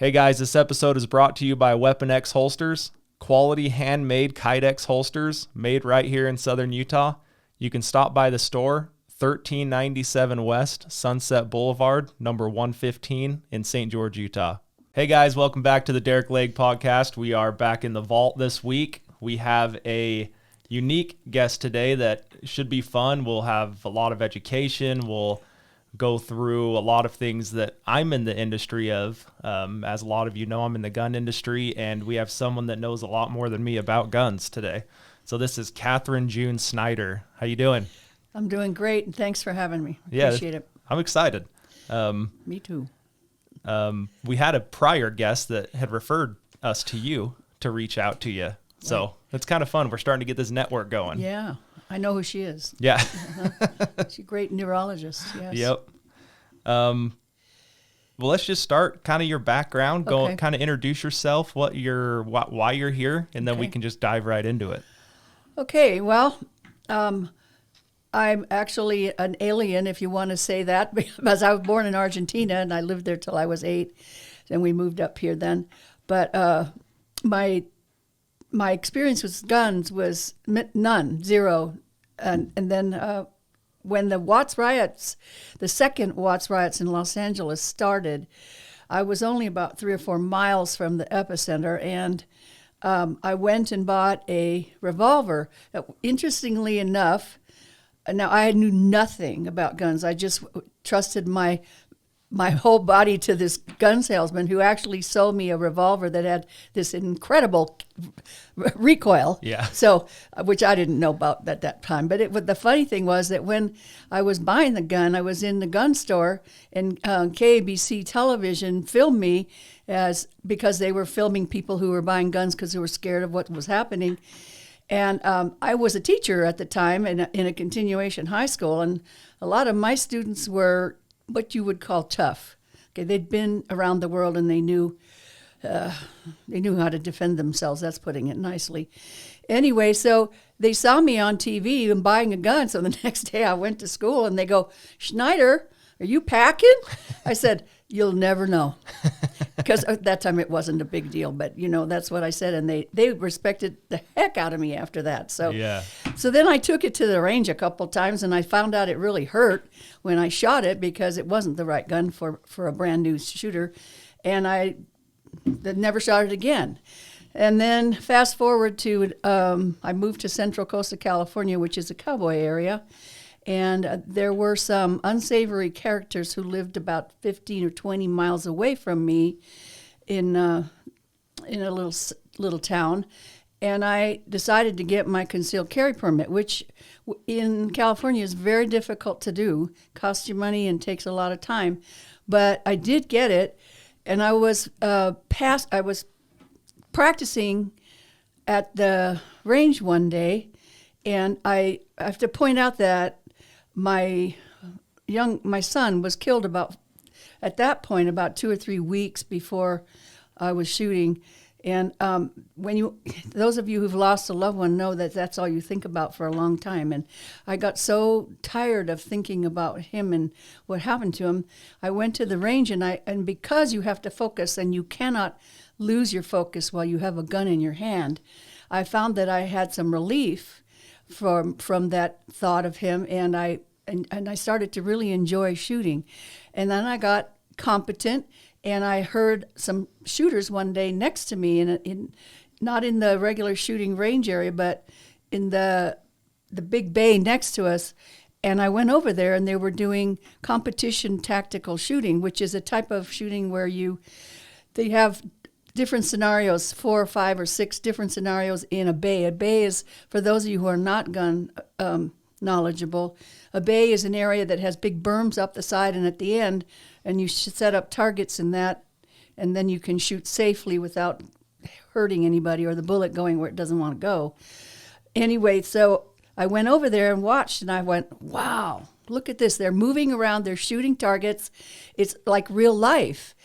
Hey guys, this episode is brought to you by Weapon X Holsters, quality handmade Kydex holsters made right here in Southern Utah. You can stop by the store, 1397 West Sunset Boulevard, number 115 in St. George, Utah. Hey guys, welcome back to the Derick podcast. We are back in the vault this week. We have a unique guest today that should be fun. We'll have a lot of education. We'll go through a lot of things that I'm in the industry of. As a lot of you know, I'm in the gun industry, and we have someone that knows a lot more than me about guns today. So this is Catherine June Schneider. How you doing? I'm doing great, and thanks for having me. Appreciate it. I'm excited. Me too. We had a prior guest that had referred us to you to reach out to you. So Right. It's kind of fun. We're starting to get this network going. Yeah, I know who she is. Yeah. She's a great neurologist. Yes. Yep. Well, let's just start kind of your background. Go Okay. kind of introduce yourself, why you're here, and then we Okay. can just dive right into it. Okay, well, I'm actually an alien, if you want to say that, because I was born in Argentina, and I lived there till I was 8, and we moved up here then. But my experience with guns was none, zero. And then when the Watts riots, the second Watts riots in Los Angeles started, I was only about 3 or 4 miles from the epicenter, and I went and bought a revolver. Interestingly enough, now I knew nothing about guns. I just trusted my whole body to this gun salesman who actually sold me a revolver that had this incredible recoil. Yeah. So, which I didn't know about at that time. But the funny thing was that when I was buying the gun, I was in the gun store, and KABC television filmed me because they were filming people who were buying guns because they were scared of what was happening. And I was a teacher at the time in a continuation high school, and a lot of my students were what you would call tough. Okay, they'd been around the world, and they knew how to defend themselves. That's putting it nicely. Anyway, so they saw me on TV and buying a gun. So the next day I went to school, and they go, "Schneider, are you packing?" I said, "You'll never know." Because at that time it wasn't a big deal, but that's what I said, and they respected the heck out of me after that. So Yeah. So then I took it to the range a couple times, and I found out it really hurt when I shot it because it wasn't the right gun for a brand new shooter, and I never shot it again. And then fast forward to I moved to Central Coast of California, which is a cowboy area. And there were some unsavory characters who lived about 15 or 20 miles away from me in a little town. And I decided to get my concealed carry permit, which in California is very difficult to do, costs you money and takes a lot of time. But I did get it, and I was I was practicing at the range one day, and I have to point out that my son was killed at that point about 2 or 3 weeks before I was shooting. And those of you who've lost a loved one know that that's all you think about for a long time. And I got so tired of thinking about him and what happened to him, I went to the range, and because you have to focus and you cannot lose your focus while you have a gun in your hand, I found that I had some relief from that thought of him, and I started to really enjoy shooting. And then I got competent, and I heard some shooters one day next to me, not in the regular shooting range area, but in the big bay next to us. And I went over there, and they were doing competition tactical shooting, which is a type of shooting where they have different scenarios, 4 or 5 or 6 different scenarios in a bay. A bay is, for those of you who are not gun knowledgeable, a bay is an area that has big berms up the side and at the end, and you should set up targets in that, and then you can shoot safely without hurting anybody or the bullet going where it doesn't want to go. Anyway, so I went over there and watched, and I went, wow, look at this. They're moving around. They're shooting targets. It's like real life.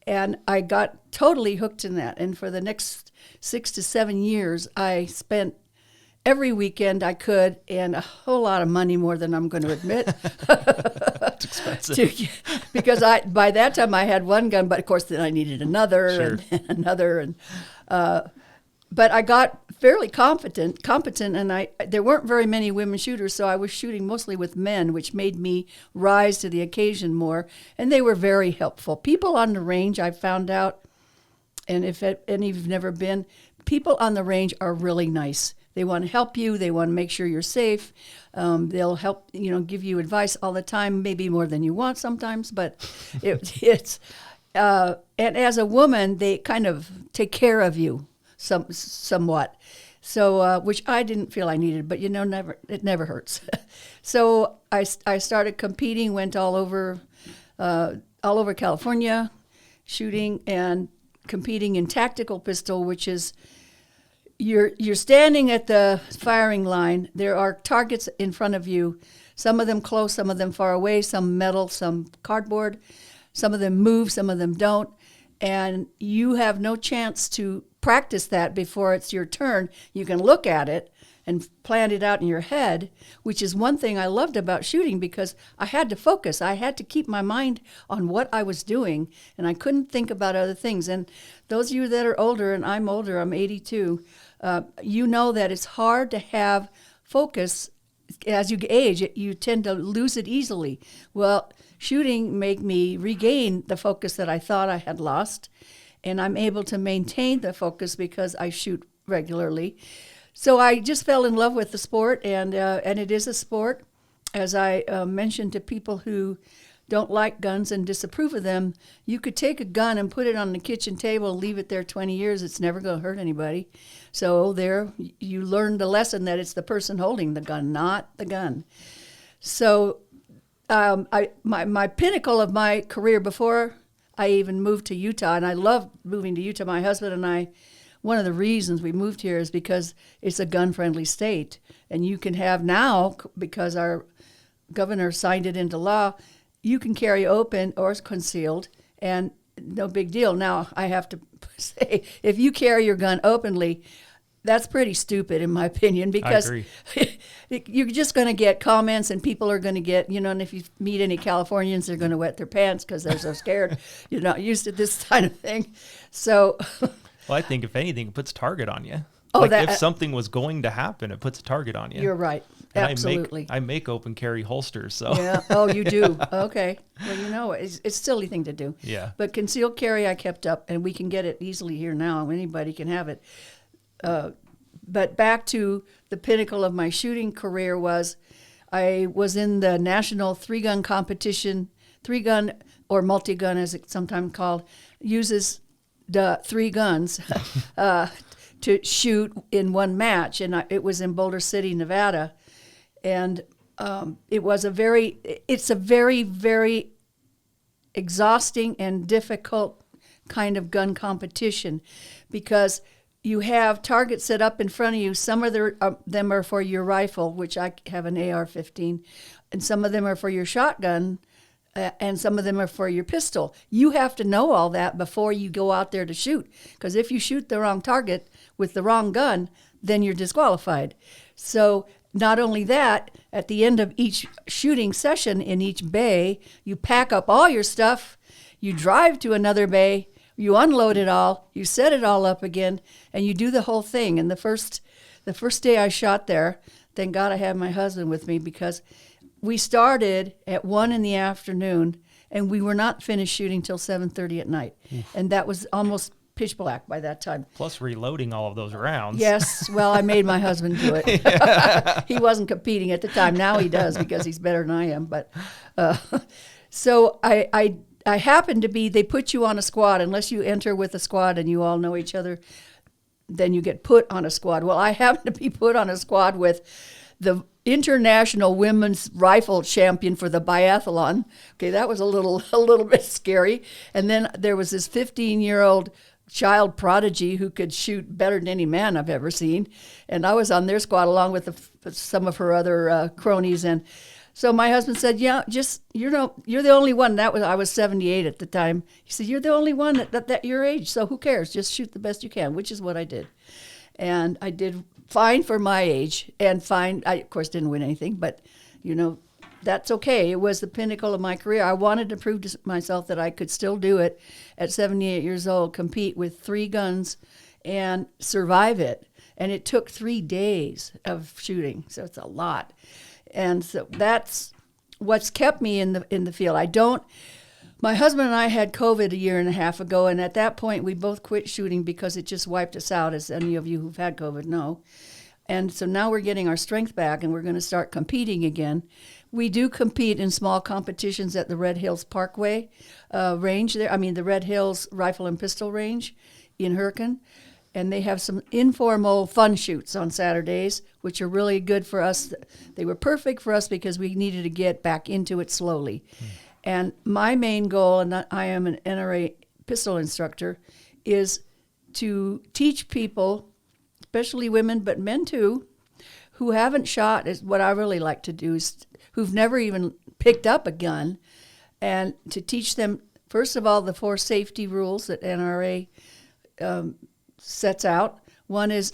And I got totally hooked in that. And for the next 6 to 7 years, I spent every weekend I could, and a whole lot of money, more than I'm going to admit, That's expensive. Because by that time I had one gun, but of course then I needed another Sure. and another, but I got fairly competent, and there weren't very many women shooters, so I was shooting mostly with men, which made me rise to the occasion more, and they were very helpful. People on the range, I found out, and if any of you've never been, people on the range are really nice. They want to help you. They want to make sure you're safe. They'll help, give you advice all the time, maybe more than you want sometimes, but it's, and as a woman, they kind of take care of you somewhat. So, which I didn't feel I needed, but it never hurts. So I started competing, went all over California, shooting and competing in tactical pistol, which is you're standing at the firing line. There are targets in front of you, some of them close, some of them far away, some metal, some cardboard. Some of them move, some of them don't. And you have no chance to practice that before it's your turn. You can look at it and plan it out in your head, which is one thing I loved about shooting because I had to focus. I had to keep my mind on what I was doing, and I couldn't think about other things. And those of you that are older, and I'm older, I'm 82, you know that it's hard to have focus. As you age, you tend to lose it easily. Well, shooting made me regain the focus that I thought I had lost, and I'm able to maintain the focus because I shoot regularly. So I just fell in love with the sport, and it is a sport. As I mentioned to people who don't like guns and disapprove of them, you could take a gun and put it on the kitchen table and leave it there 20 years. It's never going to hurt anybody. So there, you learn the lesson that it's the person holding the gun, not the gun. So my pinnacle of my career before I even moved to Utah, and I loved moving to Utah. My husband and I, one of the reasons we moved here is because it's a gun-friendly state. And you can have now, because our governor signed it into law, you can carry open or concealed, and no big deal. Now, I have to say, if you carry your gun openly, that's pretty stupid, in my opinion, because you're just going to get comments, and people are going to get, and if you meet any Californians, they're going to wet their pants because they're so scared. You're not used to this kind of thing. So, well, I think if anything, it puts a target on you. Oh, if something was going to happen, it puts a target on you. You're right. And Absolutely. I make open carry holsters, so. Yeah. Oh, you do. Okay. Well, it's a silly thing to do. Yeah. But concealed carry, I kept up, and we can get it easily here now. Anybody can have it. But back to the pinnacle of my shooting career I was in the national three-gun competition. Three-gun or multi-gun, as it's sometimes called, uses the three guns to shoot in one match, and it was in Boulder City, Nevada, and it's a very, very exhausting and difficult kind of gun competition because you have targets set up in front of you. Some of them are for your rifle, which I have an AR-15, and some of them are for your shotgun, and some of them are for your pistol. You have to know all that before you go out there to shoot, because if you shoot the wrong target with the wrong gun, then you're disqualified. So not only that, at the end of each shooting session in each bay, you pack up all your stuff, you drive to another bay, you unload it all, you set it all up again, and you do the whole thing. And the first day I shot there, thank God I had my husband with me, because we started at 1 p.m, and we were not finished shooting till 7:30 at night. And that was almost pitch black by that time. Plus reloading all of those rounds. Yes, well, I made my husband do it. He wasn't competing at the time. Now he does because he's better than I am. But so I happened to be, they put you on a squad. Unless you enter with a squad and you all know each other, then you get put on a squad. Well, I happened to be put on a squad with the international women's rifle champion for the biathlon. Okay, that was a little bit scary. And then there was this 15-year-old child prodigy who could shoot better than any man I've ever seen. And I was on their squad along with some of her other cronies. And so my husband said, yeah, just, you're the only one. I was 78 at the time. He said, you're the only one that your age, so who cares? Just shoot the best you can, which is what I did. And I did fine for my age, and fine. I, of course, didn't win anything, but, that's okay. It was the pinnacle of my career. I wanted to prove to myself that I could still do it at 78 years old, compete with 3 guns and survive it. And it took 3 days of shooting, so it's a lot. And so that's what's kept me in the field. My husband and I had COVID a year and a half ago, and at that point we both quit shooting because it just wiped us out, as any of you who've had COVID know. And so now we're getting our strength back, and we're going to start competing again. We do compete in small competitions at the Red Hills Parkway range there. I mean, the Red Hills Rifle and Pistol Range in Hurricane. And they have some informal fun shoots on Saturdays, which are really good for us. They were perfect for us because we needed to get back into it slowly. And my main goal, and I am an NRA pistol instructor, is to teach people, especially women, but men too, who haven't shot, is what I really like to do, is who've never even picked up a gun, and to teach them, first of all, the 4 safety rules that NRA sets out. One is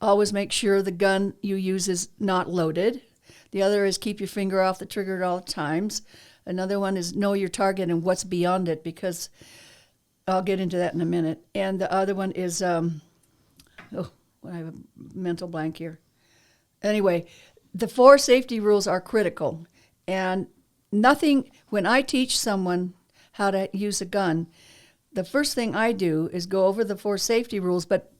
always make sure the gun you use is not loaded. The other is keep your finger off the trigger at all times. Another one is know your target and what's beyond it, because I'll get into that in a minute. And the other one is, I have a mental blank here. Anyway, the 4 safety rules are critical. And when I teach someone how to use a gun, the first thing I do is go over the 4 safety rules, but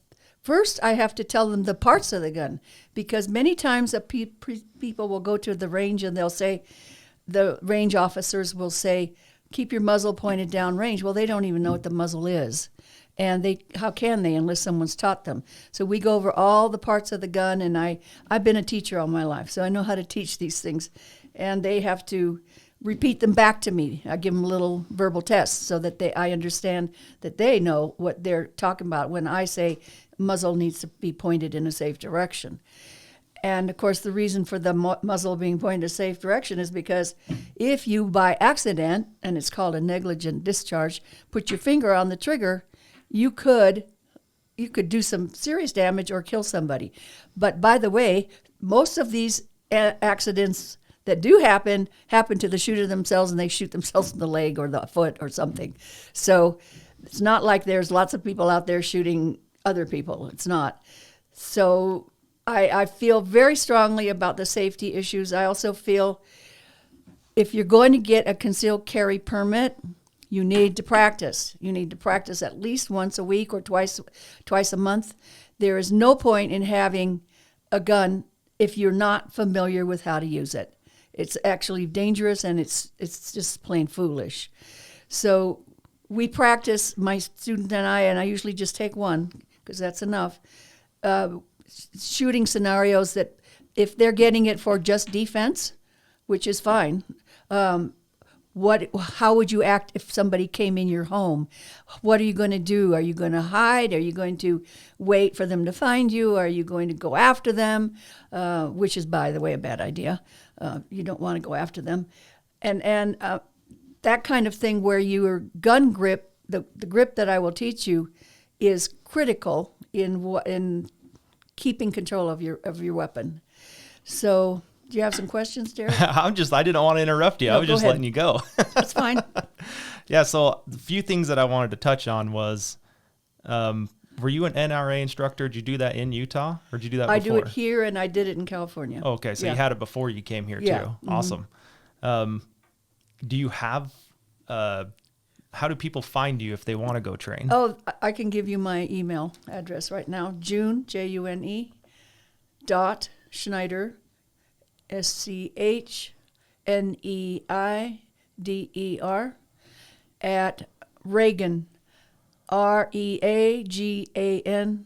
first I have to tell them the parts of the gun, because many times people will go to the range and they'll say, the range officers will say, keep your muzzle pointed down range. Well, they don't even know what the muzzle is. And how can they unless someone's taught them? So we go over all the parts of the gun, and I've been a teacher all my life, so I know how to teach these things. And they have to repeat them back to me. I give them little verbal tests so that I understand that they know what they're talking about when I say muzzle needs to be pointed in a safe direction. And, of course, the reason for the muzzle being pointed in a safe direction is because if you, by accident, and it's called a negligent discharge, put your finger on the trigger, you could do some serious damage or kill somebody. But, by the way, most of these accidents that do happen to the shooter themselves, and they shoot themselves in the leg or the foot or something. So it's not like there's lots of people out there shooting other people. It's not. So I feel very strongly about the safety issues. I also feel if you're going to get a concealed carry permit, you need to practice. You need to practice at least once a week or twice a month. There is no point in having a gun if you're not familiar with how to use it. It's actually dangerous, and it's just plain foolish. So we practice, my student and I usually just take one because that's enough, shooting scenarios that if they're getting it for just defense, which is fine, how would you act if somebody came in your home? What are you going to do? Are you going to hide? Are you going to wait for them to find you? Are you going to go after them? Which is, by the way, a bad idea. You don't want to go after them. And that kind of thing where your gun grip, the grip that I will teach you, is critical in keeping control of your weapon. So, do you have some questions, Derick? I didn't want to interrupt you. No, I was just ahead. letting you go. That's fine. Yeah, so the few things that I wanted to touch on was, were you an NRA instructor? Did you do that in Utah, or did you do that before? I do it here, and I did it in California. Oh, okay, so Yeah. you had it before you came here, Yeah. too. Mm-hmm. Awesome. Do you have, how do people find you if they want to go train? Oh, I can give you my email address right now. June, June, Schneider, SCHNEIDER, at Reagan, REAGAN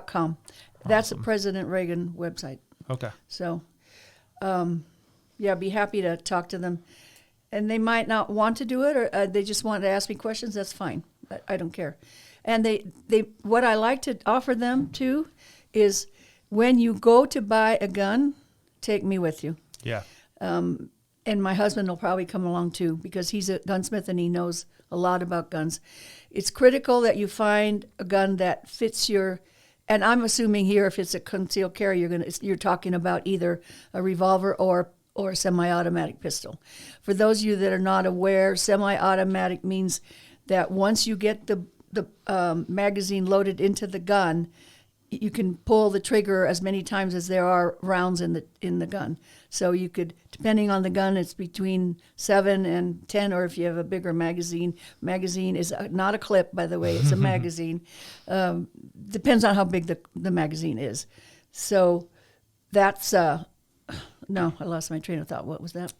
.com. That's the Awesome. President Reagan website. Okay. So, I'd be happy to talk to them. And they might not want to do it, or they just want to ask me questions. That's fine. I don't care. And what I like to offer them too is when you go to buy a gun, take me with you. Yeah. And my husband will probably come along too, because he's a gunsmith and he knows a lot about guns. It's critical that you find a gun that fits and I'm assuming here if it's a concealed carry, you're talking about either a revolver or or a semi-automatic pistol. For those of you that are not aware, semi-automatic means that once you get the magazine loaded into the gun, you can pull the trigger as many times as there are rounds in the gun. So you could, depending on the gun, it's between 7 and 10, or if you have a bigger magazine. Magazine is not a clip, by the way, it's a magazine. Depends on how big the magazine is. So that's, no, I lost my train of thought. What was that?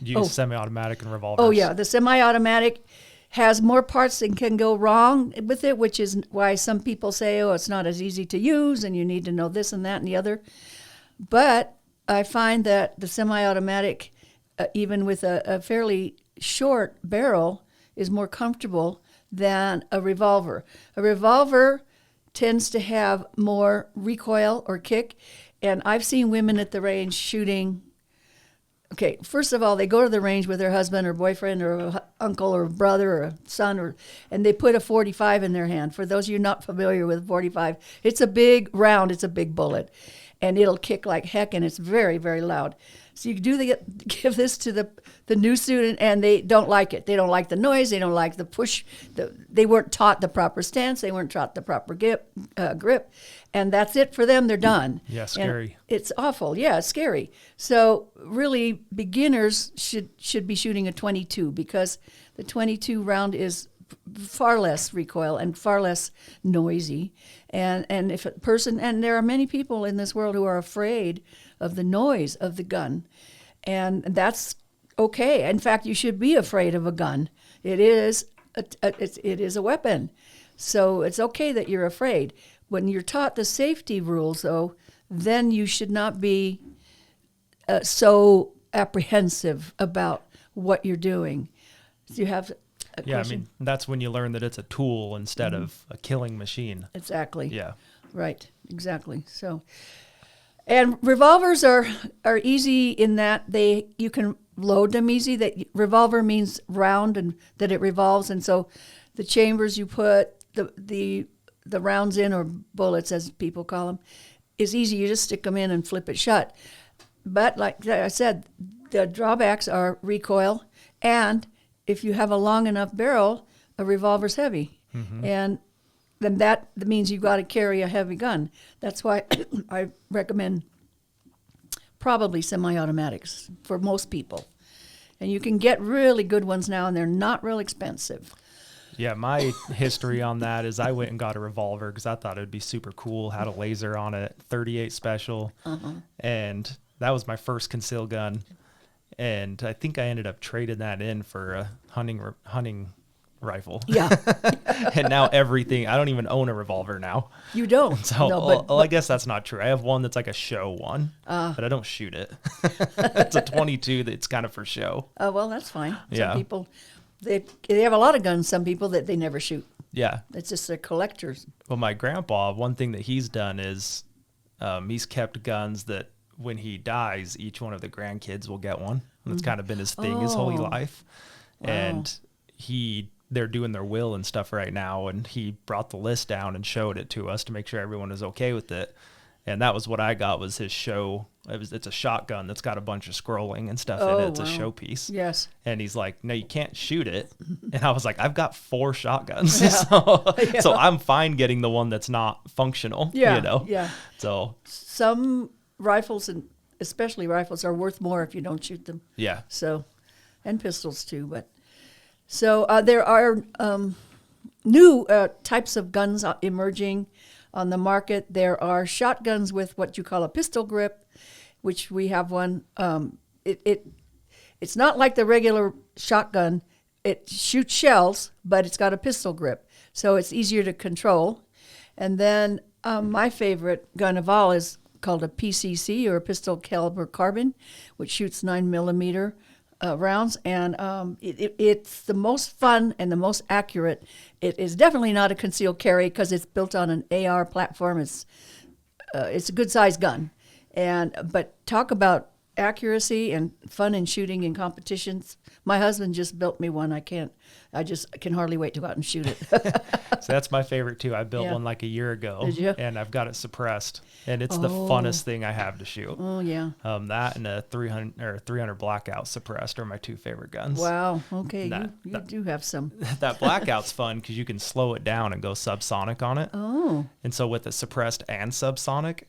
You use semi-automatic and revolvers. Oh, yeah, the semi-automatic has more parts that can go wrong with it, which is why some people say, oh, it's not as easy to use and you need to know this and that and the other. But I find that the semi-automatic, even with a fairly short barrel, is more comfortable than a revolver. A revolver tends to have more recoil or kick, and I've seen women at the range shooting. Okay, first of all, they go to the range with their husband or boyfriend or uncle or brother or a son, and they put a 45 in their hand. For those of you not familiar with 45, it's a big round, it's a big bullet, and it'll kick like heck, and it's very, very loud. So you give this to the new student, and they don't like it. They don't like the noise. They don't like the push. They weren't taught the proper stance. They weren't taught the proper grip. And that's it for them. They're done. Yeah, scary. And it's awful. Yeah, it's scary. So really, beginners should be shooting a 22, because the 22 round is far less recoil and far less noisy. And if a person, and there are many people in this world who are afraid of the noise of the gun, and that's okay. In fact, you should be afraid of a gun. It is a weapon, so it's okay that you're afraid. When you're taught the safety rules, though, then you should not be so apprehensive about what you're doing. Do you have a question? I mean, that's when you learn that it's a tool instead of a killing machine. Exactly. Yeah. Right, exactly. So, and revolvers are easy in that you can load them easy. That revolver means round and that it revolves, and so the chambers you put the rounds in, or bullets as people call them, is easy. You just stick them in and flip it shut. But like I said, the drawbacks are recoil, and if you have a long enough barrel, a revolver's heavy. Mm-hmm. And then that means you've got to carry a heavy gun. That's why I recommend probably semi-automatics for most people. And you can get really good ones now, and they're not real expensive. Yeah, my history on that is I went and got a revolver because I thought it would be super cool. Had a laser on it, 38 special, and that was my first concealed gun. And I think I ended up trading that in for a hunting rifle. Yeah. And now I don't even own a revolver now. You don't? So No, I guess that's not true. I have one that's like a show one, but I don't shoot it. It's a 22 that's kind of for show. Oh, well, that's fine. Yeah. Some people, they have a lot of guns, some people, that they never shoot. Yeah. It's just they're collectors. Well, my grandpa, one thing that he's done is he's kept guns that when he dies, each one of the grandkids will get one. And that's kind of been his thing his whole life. Wow. And they're doing their will and stuff right now, and he brought the list down and showed it to us to make sure everyone was okay with it. And that was what I got, was his show. It's a shotgun that's got a bunch of scrolling and stuff in it. It's a showpiece. Yes. And he's like, no, you can't shoot it. And I was like, I've got 4 shotguns. Yeah. So I'm fine getting the one that's not functional. Yeah. You know? Yeah. So some rifles, and especially rifles, are worth more if you don't shoot them. yeah. So, and pistols too. But so there are new types of guns emerging on the market. There are shotguns with what you call a pistol grip, which we have one. It's not like the regular shotgun. It shoots shells, but it's got a pistol grip, so it's easier to control. And then my favorite gun of all is called a PCC, or a pistol caliber carbine, which shoots 9mm rounds, and it's the most fun and the most accurate. It is definitely not a concealed carry because it's built on an AR platform. It's a good sized gun, but talk about accuracy and fun in shooting in competitions. My husband just built me one. I just can hardly wait to go out and shoot it. So that's my favorite too. I built Yeah. one like a year ago. Did you? And I've got it suppressed, and it's the funnest thing I have to shoot. Oh yeah. That and a 300 blackout suppressed are my two favorite guns. Wow. Okay. That- you do have some. That blackout's fun because you can slow it down and go subsonic on it. Oh. And so with it suppressed and subsonic,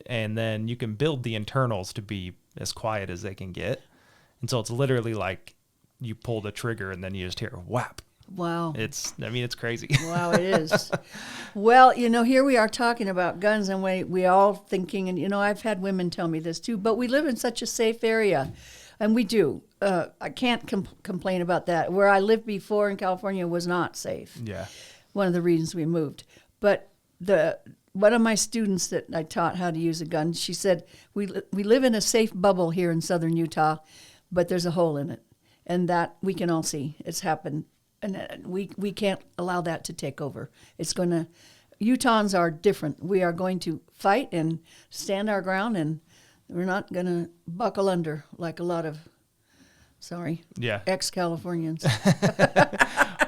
and then you can build the internals to be as quiet as they can get. And so it's literally like you pull the trigger and then you just hear whap. Wow. It's crazy. Wow, it is. Well, here we are talking about guns, and we all thinking, and I've had women tell me this too, but we live in such a safe area, and we do. I can't complain about that. Where I lived before in California was not safe. Yeah. One of the reasons we moved. But one of my students that I taught how to use a gun, she said, we live in a safe bubble here in southern Utah, but there's a hole in it, and that we can all see. It's happened. And we can't allow that to take over. Utahns are different. We are going to fight and stand our ground, and we're not going to buckle under like a lot of, ex-Californians.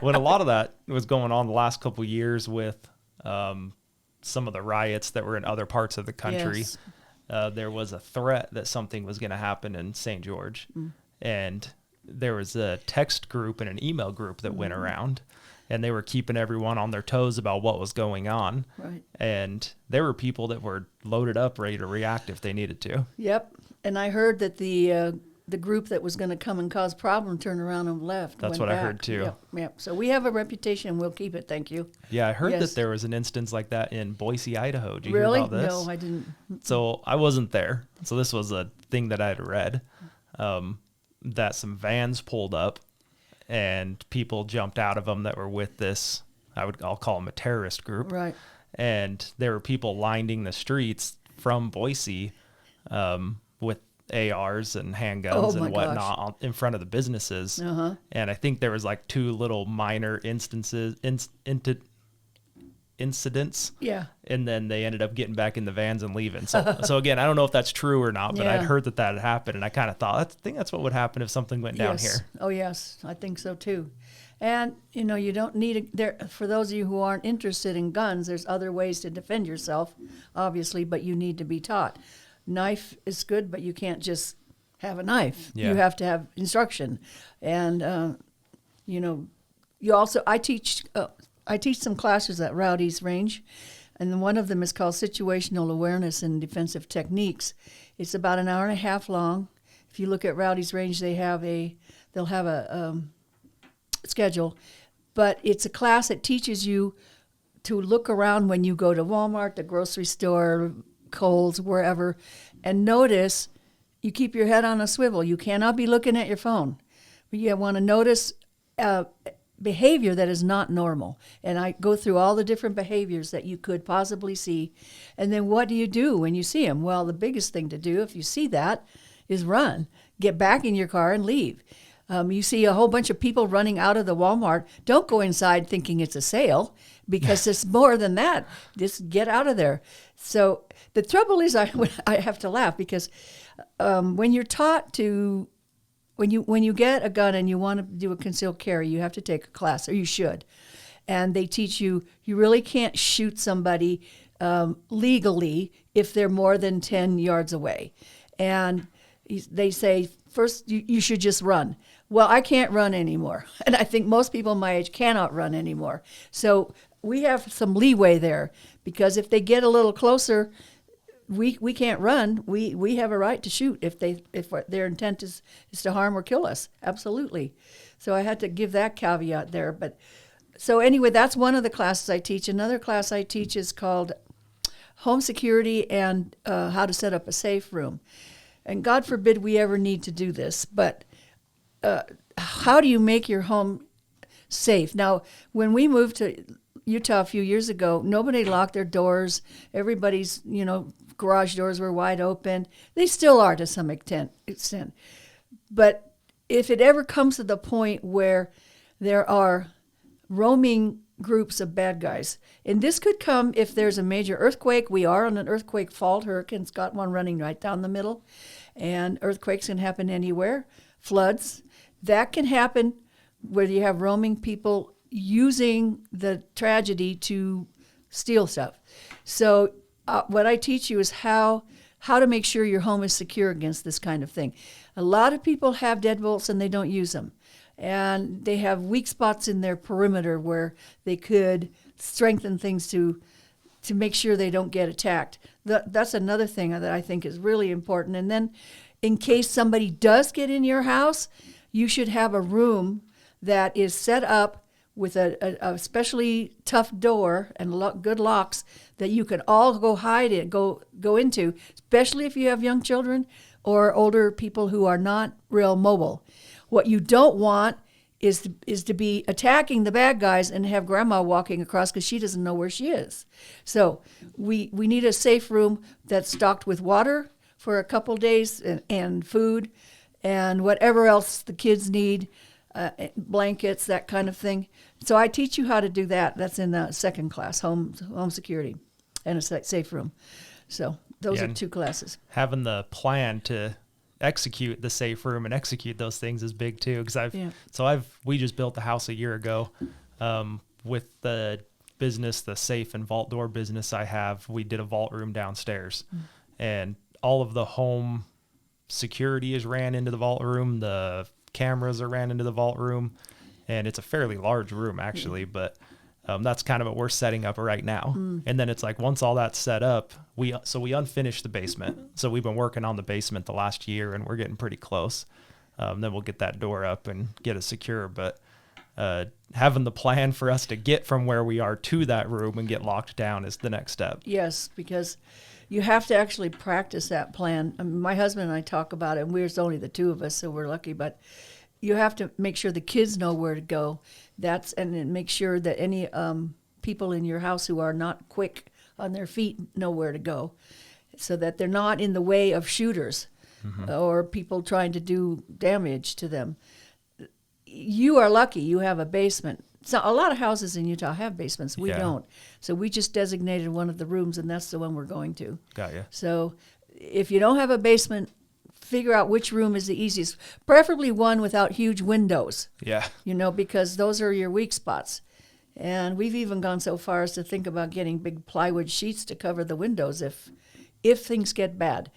When a lot of that was going on the last couple of years with some of the riots that were in other parts of the country, Yes. There was a threat that something was going to happen in St. George. And there was a text group and an email group that went around, and they were keeping everyone on their toes about what was going on. Right. And there were people that were loaded up, ready to react if they needed to. Yep. And I heard that the group that was going to come and cause problem turned around and left. That's went what I back. heard too. Yep. So we have a reputation. We'll keep it. Thank you. Yeah, I heard Yes. that there was an instance like that in Boise, Idaho. Did you Really? hear about this? No, I didn't. So I wasn't there. So this was a thing that I had read, that some vans pulled up and people jumped out of them that were with this, I'll call them a terrorist group. Right. And there were people lining the streets from Boise with ARs and handguns Oh, my and whatnot in front of the businesses. Uh-huh. And I think there was like two little minor incidents. Yeah. And then they ended up getting back in the vans and leaving. So again, I don't know if that's true or not, but Yeah. I'd heard that had happened, and I kind of thought, I think that's what would happen if something went down Yes. here. Oh, yes. I think so, too. And, you don't need for those of you who aren't interested in guns, there's other ways to defend yourself, obviously, but you need to be taught. Knife is good, but you can't just have a knife. Yeah. You have to have instruction. And, you also, I teach some classes at Rowdy's Range, and one of them is called Situational Awareness and Defensive Techniques. It's about an hour and a half long. If you look at Rowdy's Range, they'll have a schedule, but it's a class that teaches you to look around when you go to Walmart, the grocery store, Kohl's, wherever, and notice. You keep your head on a swivel. You cannot be looking at your phone. But you want to notice behavior that is not normal. And I go through all the different behaviors that you could possibly see. And then what do you do when you see them? Well, the biggest thing to do if you see that is run. Get back in your car and leave. You see a whole bunch of people running out of the Walmart. Don't go inside thinking it's a sale, because it's more than that. Just get out of there. So the trouble is, I have to laugh because when you're taught to, when you get a gun and you want to do a concealed carry, you have to take a class, or you should. And they teach you really can't shoot somebody legally if they're more than 10 yards away. And they say, first, you should just run. Well, I can't run anymore. And I think most people my age cannot run anymore. So we have some leeway there, because if they get a little closer, we can't run. We have a right to shoot if their intent is to harm or kill us. Absolutely. So I had to give that caveat there. But so anyway, that's one of the classes I teach. Another class I teach is called Home Security and How to Set Up a Safe Room. And God forbid we ever need to do this, but how do you make your home safe? Now, when we moved to Utah a few years ago, nobody locked their doors. Everybody's, garage doors were wide open. They still are to some extent. But if it ever comes to the point where there are roaming groups of bad guys. And this could come if there's a major earthquake. We are on an earthquake fault. Hurricane's got one running right down the middle. And earthquakes can happen anywhere. Floods. That can happen where you have roaming people using the tragedy to steal stuff. So what I teach you is how to make sure your home is secure against this kind of thing. A lot of people have deadbolts and they don't use them. And they have weak spots in their perimeter where they could strengthen things to make sure they don't get attacked. That's another thing that I think is really important. And then in case somebody does get in your house, you should have a room that is set up with a especially tough door and good locks that you can all go hide in, go into, especially if you have young children or older people who are not real mobile. What you don't want is to be attacking the bad guys and have grandma walking across because she doesn't know where she is. So we need a safe room that's stocked with water for a couple days and food and whatever else the kids need, blankets, that kind of thing. So I teach you how to do that. That's in the second class, home security and a safe room. So those are 2 classes. Having the plan to execute the safe room and execute those things is big too. Because we just built the house a year ago with the business, the safe and vault door business I have. We did a vault room downstairs, and all of the home security is ran into the vault room. The cameras are ran into the vault room, and it's a fairly large room actually, but that's kind of what we're setting up right now. And then it's like, once all that's set up, we unfinished the basement. So we've been working on the basement the last year, and we're getting pretty close. Then we'll get that door up and get it secure. But having the plan for us to get from where we are to that room and get locked down is the next step. Yes, because you have to actually practice that plan. I mean, my husband and I talk about it, and there's only the 2 of us, so we're lucky. But you have to make sure the kids know where to go. And then make sure that any people in your house who are not quick on their feet know where to go, so that they're not in the way of shooters or people trying to do damage to them. You are lucky you have a basement. So a lot of houses in Utah have basements. We don't. So we just designated one of the rooms, and that's the one we're going to. Got you. So if you don't have a basement, figure out which room is the easiest, preferably one without huge windows. Yeah. Because those are your weak spots. And we've even gone so far as to think about getting big plywood sheets to cover the windows if things get bad.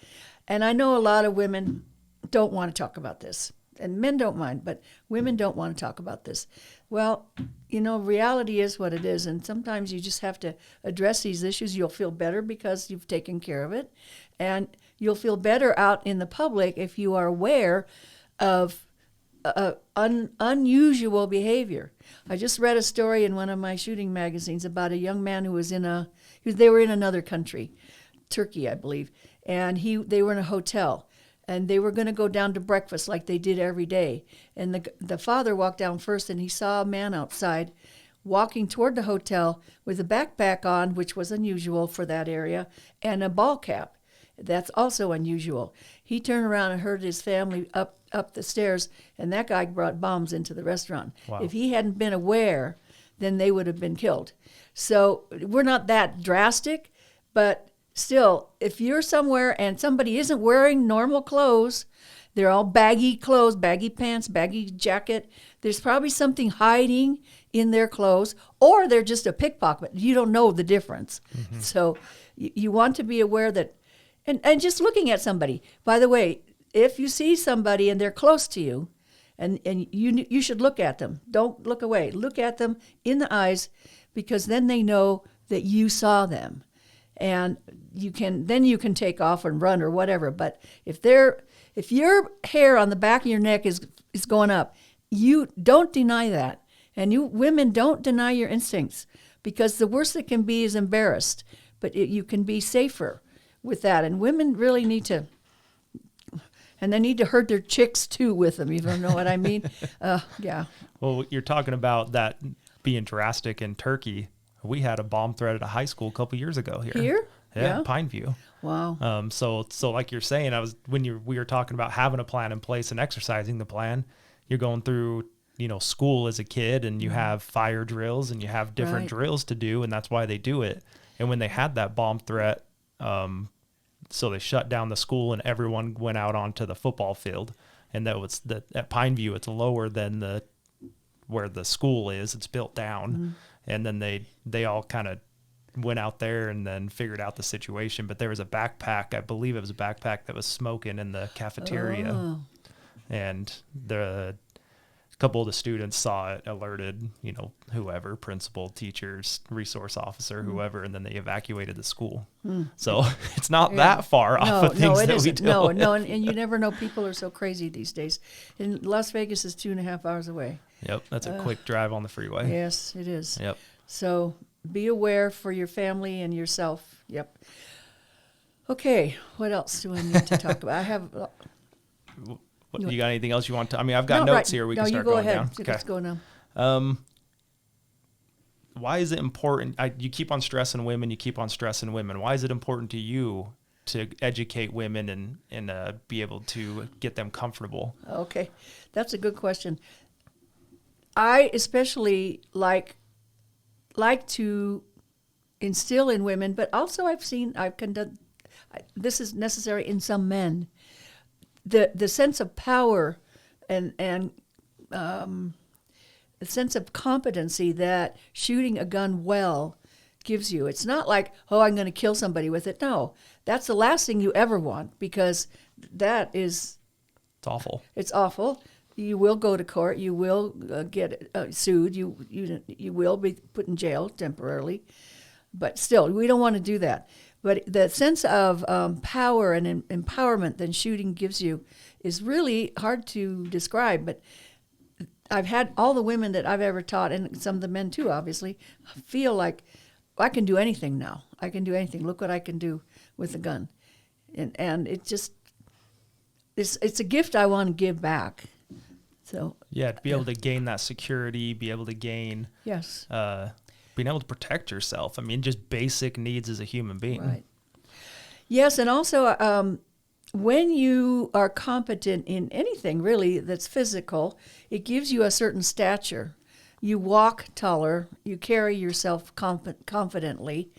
And I know a lot of women don't want to talk about this. And men don't mind, but women don't want to talk about this. Well, reality is what it is, and sometimes you just have to address these issues. You'll feel better because you've taken care of it, and you'll feel better out in the public if you are aware of unusual behavior. I just read a story in one of my shooting magazines about a young man who was they were in another country, Turkey, I believe, and they were in a hotel. And they were going to go down to breakfast like they did every day. And the father walked down first, and he saw a man outside walking toward the hotel with a backpack on, which was unusual for that area, and a ball cap. That's also unusual. He turned around and heard his family up the stairs, and that guy brought bombs into the restaurant. Wow. If he hadn't been aware, then they would have been killed. So we're not that drastic, but still, if you're somewhere and somebody isn't wearing normal clothes, they're all baggy clothes, baggy pants, baggy jacket, there's probably something hiding in their clothes, or they're just a pickpocket. You don't know the difference. Mm-hmm. So you want to be aware that, and just looking at somebody. By the way, if you see somebody and they're close to you, and you should look at them. Don't look away. Look at them in the eyes, because then they know that you saw them. And you can take off and run or whatever. But if your hair on the back of your neck is going up, you don't deny that. And you women, don't deny your instincts, because the worst that can be is embarrassed. But you can be safer with that. And women really need to, and they need to herd their chicks too with them. You don't know what I mean? Yeah. Well, you're talking about that being drastic in Turkey. We had a bomb threat at a high school a couple years ago here. Here? Yeah, Pineview. Wow. So like you're saying, we were talking about having a plan in place and exercising the plan. You're going through school as a kid, and you have fire drills and you have different Right. drills to do, and that's why they do it. And when they had that bomb threat, so they shut down the school and everyone went out onto the football field. And that was at Pineview, it's lower than where the school is. It's built down. And then they all kind of went out there and then figured out the situation. But there was a backpack, I believe it was a backpack that was smoking in the cafeteria. Oh. And a couple of the students saw it, alerted, whoever, principal, teachers, resource officer, whoever, and then they evacuated the school. So it's not that far off of things it that we isn't. deal with. No, and you never know. People are so crazy these days. And Las Vegas is 2.5 hours away. Yep, that's a quick drive on the freeway. Yes, it is. Yep. So be aware for your family and yourself. Yep. Okay, what else do I need to talk about? I have... You got anything else you want to? I mean, I've got notes here. We can start going down. Okay. Let's go now. Why is it important? You keep on stressing women. Why is it important to you to educate women and be able to get them comfortable? Okay, that's a good question. I especially like to instill in women, but also I've conducted. This is necessary in some men. The sense of power and the sense of competency that shooting a gun well gives you. It's not like, oh, I'm going to kill somebody with it. No, that's the last thing you ever want, because it's awful. It's awful. You will go to court. You will get sued. You will be put in jail temporarily. But still, we don't want to do that. But the sense of power and empowerment that shooting gives you is really hard to describe. But I've had all the women that I've ever taught, and some of the men too, obviously, feel like I can do anything now. I can do anything. Look what I can do with a gun. And it just, it's a gift I want to give back. So yeah, to be able to gain that security, be able to gain... Yes. Being able to protect yourself. I mean, just basic needs as a human being. Right. Yes, and also when you are competent in anything really that's physical, it gives you a certain stature. You walk taller. You carry yourself confidently.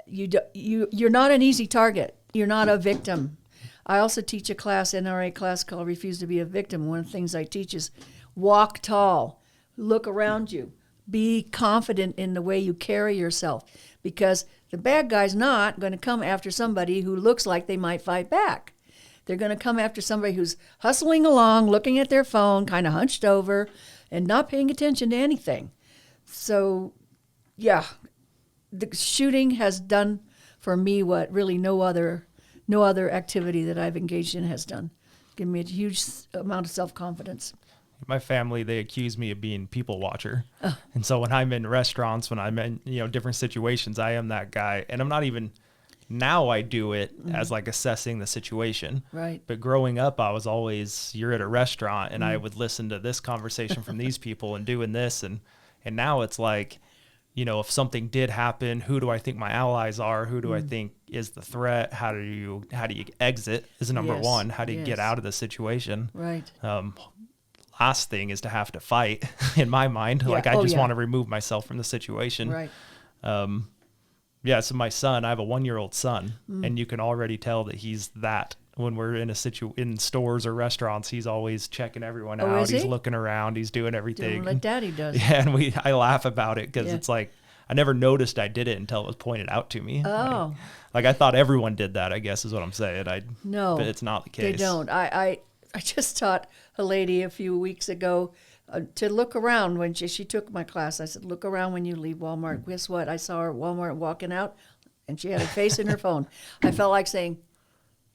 You're not an easy target. You're not a victim. I also teach a class, NRA class, called Refuse to be a Victim. One of the things I teach is walk tall. Look around you. Be confident in the way you carry yourself, because the bad guy's not going to come after somebody who looks like they might fight back. They're going to come after somebody who's hustling along, looking at their phone, kind of hunched over, and not paying attention to anything. So, yeah, the shooting has done for me what really no other activity that I've engaged in has done. Given me a huge amount of self-confidence. My family, they accuse me of being people watcher. And so when I'm in restaurants, when I'm in, different situations, I am that guy. And I'm not even, now I do it as like assessing the situation. Right. But growing up, I was always, you're at a restaurant and I would listen to this conversation from these people and doing this. And now it's like, if something did happen, who do I think my allies are? Who do I think is the threat? How do you exit is number one. How do you get out of the situation? Right. Last thing is to have to fight in my mind. Yeah. Like I just want to remove myself from the situation. Right. So my son, I have a 1-year-old son, and you can already tell that he's that. When we're in in stores or restaurants, he's always checking everyone out. He's looking around. He's doing everything. Doing like Daddy does. Yeah, and I laugh about it because it's like I never noticed I did it until it was pointed out to me. Oh. Like I thought everyone did that, I guess is what I'm saying. No. But it's not the case. They don't. I just taught a lady a few weeks ago to look around when she took my class. I said, look around when you leave Walmart. Guess what? I saw her at Walmart walking out, and she had a face in her phone. I felt like saying,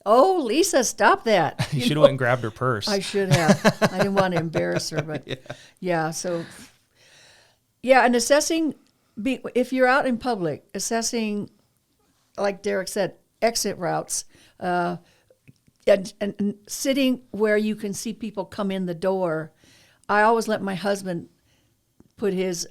oh, Lisa, stop that. You should have went and grabbed her purse. I should have. I didn't want to embarrass her, but and assessing, if you're out in public, assessing, like Derick said, exit routes, and sitting where you can see people come in the door. I always let my husband put his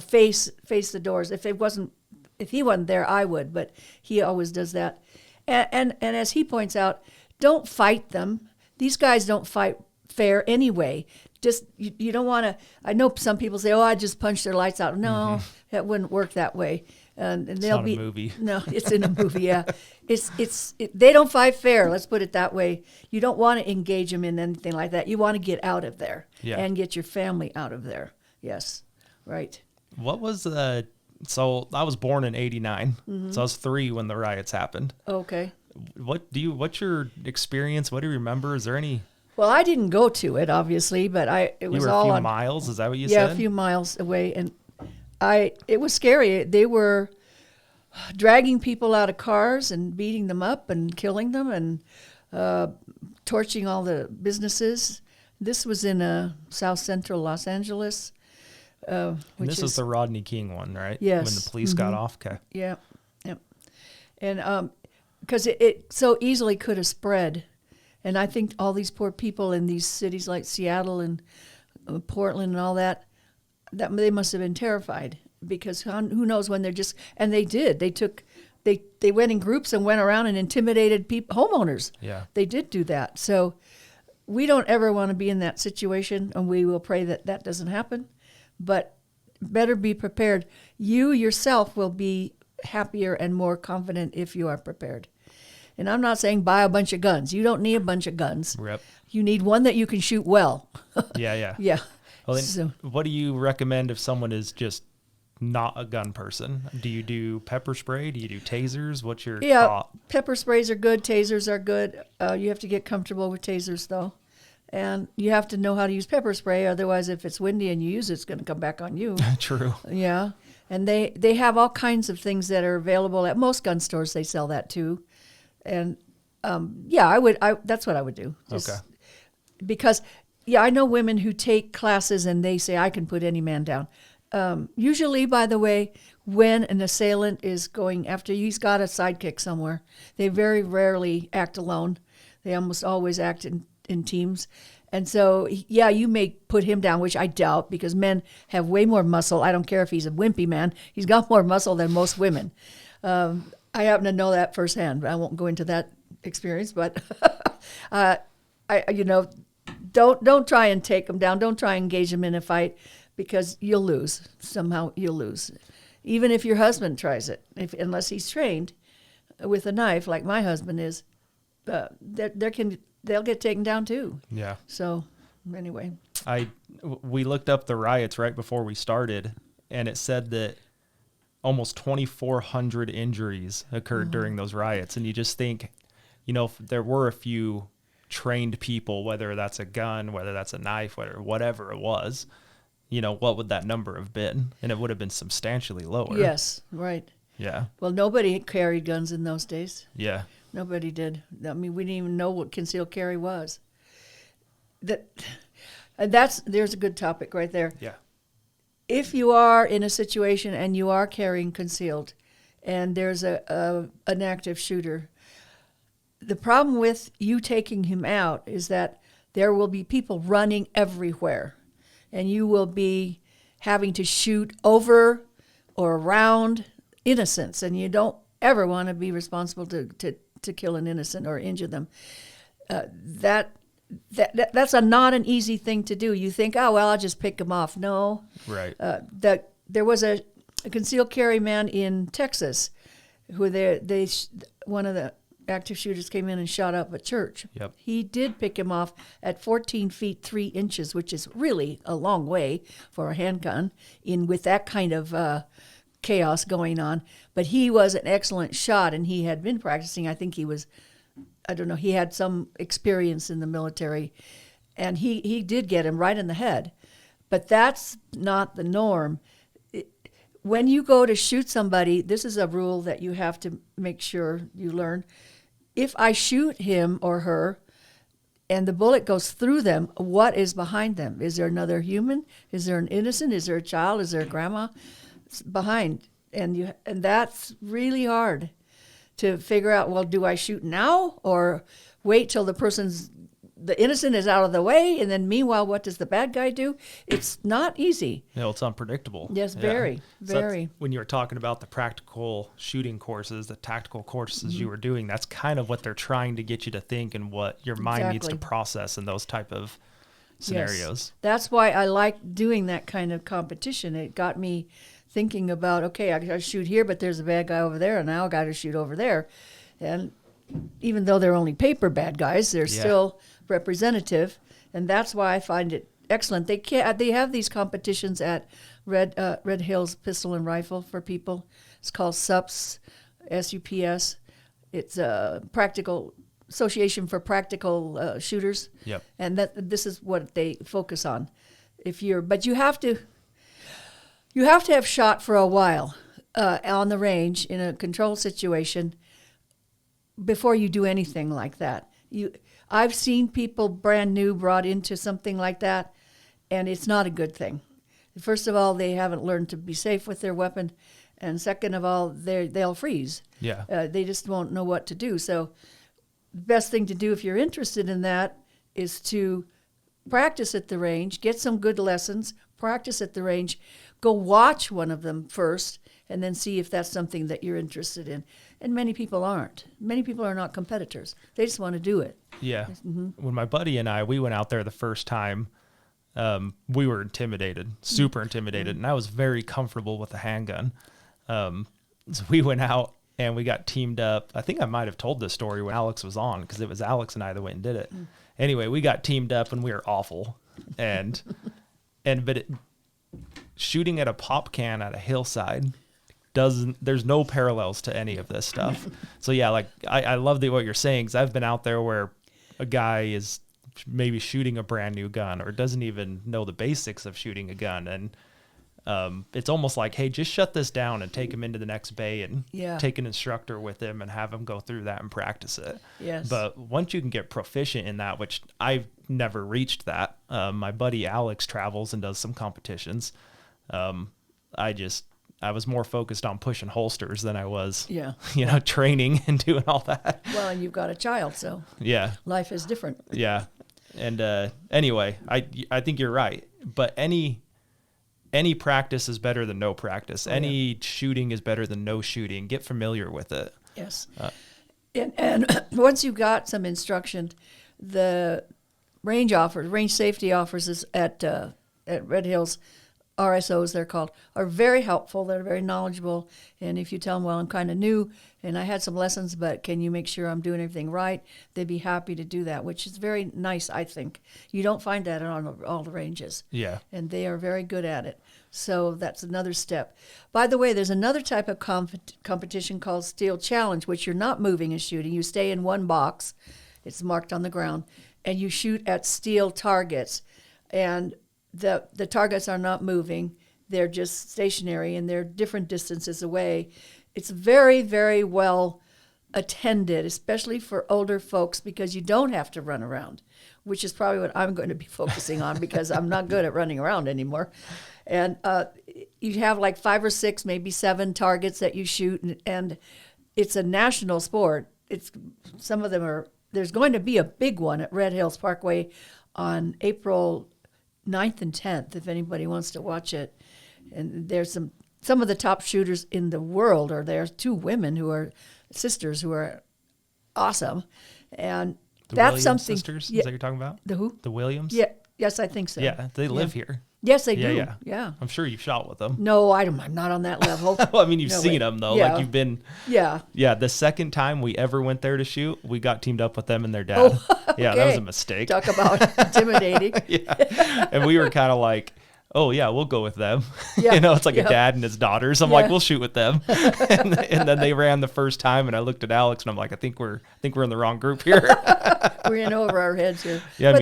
face the doors. If he wasn't there, I would, but he always does that. And as he points out, don't fight them. These guys don't fight fair anyway. just you don't want to. I know some people say, "Oh, I just punch their lights out." No, that wouldn't work that way. And they'll not be a movie. No, it's in a movie. Yeah, they don't fight fair. Let's put it that way. You don't want to engage them in anything like that. You want to get out of there and get your family out of there. Yes, right. What was so I was born in '89, so I was 3 when the riots happened. Okay. What's your experience? What do you remember? Is there any? Well, I didn't go to it, obviously, but it was all a few on miles. Is that what you said? Yeah, a few miles away, and it was scary. They were dragging people out of cars and beating them up and killing them and torching all the businesses. This was in South Central Los Angeles. And this is the Rodney King one, right? Yes. When the police got off. Okay. Yeah, yeah, and because it so easily could have spread. And I think all these poor people in these cities like Seattle and Portland and all that they must have been terrified, because who knows when they're just, and they did. They went in groups and went around and intimidated homeowners. Yeah. They did do that. So we don't ever want to be in that situation, and we will pray that that doesn't happen. But better be prepared. You yourself will be happier and more confident if you are prepared. And I'm not saying buy a bunch of guns. You don't need a bunch of guns. Yep. You need one that you can shoot well. Yeah. Yeah. Well, then, what do you recommend if someone is just not a gun person? Do you do pepper spray? Do you do tasers? What's your thought? Pepper sprays are good. Tasers are good. You have to get comfortable with tasers, though. And you have to know how to use pepper spray. Otherwise, if it's windy and you use it, it's going to come back on you. True. Yeah. And they have all kinds of things that are available at most gun stores. They sell that, too. And, that's what I would do. Okay. Because, I know women who take classes and they say, I can put any man down. Usually, by the way, when an assailant is going after you, he's got a sidekick somewhere. They very rarely act alone. They almost always act in teams. And so, you may put him down, which I doubt, because men have way more muscle. I don't care if he's a wimpy man. He's got more muscle than most women. I happen to know that firsthand, but I won't go into that experience. But don't try and take them down. Don't try and engage them in a fight, because you'll lose. Somehow you'll lose, even if your husband tries it. Unless he's trained with a knife, like my husband is, they'll get taken down too. Yeah. So anyway, we looked up the riots right before we started, and it said that almost 2,400 injuries occurred during those riots. And you just think, if there were a few trained people, whether that's a gun, whether that's a knife, whatever it was, what would that number have been? And it would have been substantially lower. Yes, right. Yeah. Well, nobody carried guns in those days. Yeah. Nobody did. I mean, we didn't even know what concealed carry was. There's a good topic right there. Yeah. If you are in a situation and you are carrying concealed, and there's an active shooter, the problem with you taking him out is that there will be people running everywhere, and you will be having to shoot over or around innocents, and you don't ever want to be responsible to kill an innocent or injure them. That's not an easy thing to do. You think, oh, well, I'll just pick them off. No. Right. There was a concealed carry man in Texas who one of the active shooters came in and shot up a church. Yep. He did pick him off at 14 feet 3 inches, which is really a long way for a handgun with that kind of chaos going on. But he was an excellent shot, and he had been practicing. I think he had some experience in the military, and he did get him right in the head. But that's not the norm. When you go to shoot somebody, this is a rule that you have to make sure you learn. If I shoot him or her and the bullet goes through them, what is behind them? Is there another human? Is there an innocent? Is there a child? Is there a grandma? It's behind. And that's really hard to figure out, well, do I shoot now or wait till the innocent is out of the way, and then meanwhile, what does the bad guy do? It's not easy. It's unpredictable. Yes, very, very. When you were talking about the practical shooting courses, the tactical courses you were doing, that's kind of what they're trying to get you to think and what your mind needs to process in those type of scenarios. Yes. That's why I like doing that kind of competition. It got me thinking about, okay, I got to shoot here, but there's a bad guy over there, and now I got to shoot over there. And even though they're only paper bad guys, they're still representative, and that's why I find it excellent. They have these competitions at Red Hills Pistol and Rifle for people. It's called SUPS, SUPS. It's a practical association for practical shooters. Yep. And this is what they focus on. But you have to have shot for a while on the range in a controlled situation before you do anything like that. I've seen people brand new brought into something like that, and it's not a good thing. First of all, they haven't learned to be safe with their weapon, and second of all, they'll freeze. Yeah. They just won't know what to do. So the best thing to do if you're interested in that is to practice at the range, get some good lessons, practice at the range, go watch one of them first, and then see if that's something that you're interested in. And many people aren't. Many people are not competitors. They just want to do it. Yeah. Mm-hmm. When my buddy and we went out there the first time, we were intimidated, super intimidated, and I was very comfortable with the handgun. So we went out and we got teamed up. I think I might have told this story when Alex was on, because it was Alex and I that went and did it. Anyway, we got teamed up and we were awful. Shooting at a pop can at a hillside there's no parallels to any of this stuff. So yeah, like I love what you're saying, because I've been out there where a guy is maybe shooting a brand new gun or doesn't even know the basics of shooting a gun, and it's almost like, hey, just shut this down and take him into the next bay and take an instructor with him and have him go through that and practice it. Yes. But once you can get proficient in that, which I've never reached that, my buddy Alex travels and does some competitions. I was more focused on pushing holsters than I was, training and doing all that. Well, and you've got a child, so life is different. Yeah. And anyway, I think you're right. But any practice is better than no practice. Any shooting is better than no shooting. Get familiar with it. Yes. And once you've got some instruction, the range safety officers at Red Hills, RSOs they're called, are very helpful. They're very knowledgeable. And if you tell them, well, I'm kind of new and I had some lessons, but can you make sure I'm doing everything right? They'd be happy to do that, which is very nice, I think. You don't find that on all the ranges. Yeah. And they are very good at it. So that's another step. By the way, there's another type of competition called Steel Challenge, which you're not moving and shooting. You stay in one box. It's marked on the ground. And you shoot at steel targets. And the targets are not moving. They're just stationary, and they're different distances away. It's very, very well attended, especially for older folks, because you don't have to run around, which is probably what I'm going to be focusing on, because I'm not good at running around anymore. And you have like 5 or 6, maybe 7 targets that you shoot, and it's a national sport. Some of them are. There's going to be a big one at Red Hills Parkway on April 9th and 10th, if anybody wants to watch it. And there's some of the top shooters in the world are there. 2 women who are sisters who are awesome. And the that's Williams sisters? Is that what you're talking about? The who? The Williams? Yeah. Yes, I think so. Yeah, they live here. Yes, they do. Yeah. I'm sure you've shot with them. No, I'm not on that level. Well, I mean, you've seen them, though. Yeah. Like, you've been... Yeah. Yeah, the second time we ever went there to shoot, we got teamed up with them and their dad. Oh, okay. Yeah, that was a mistake. Talk about intimidating. Yeah. And we were kind of like, oh, yeah, we'll go with them. Yeah. It's like a dad and his daughters. I'm like, we'll shoot with them. and then they ran the first time, and I looked at Alex, and I'm like, I think we're in the wrong group here. We're in over our heads here. Yeah,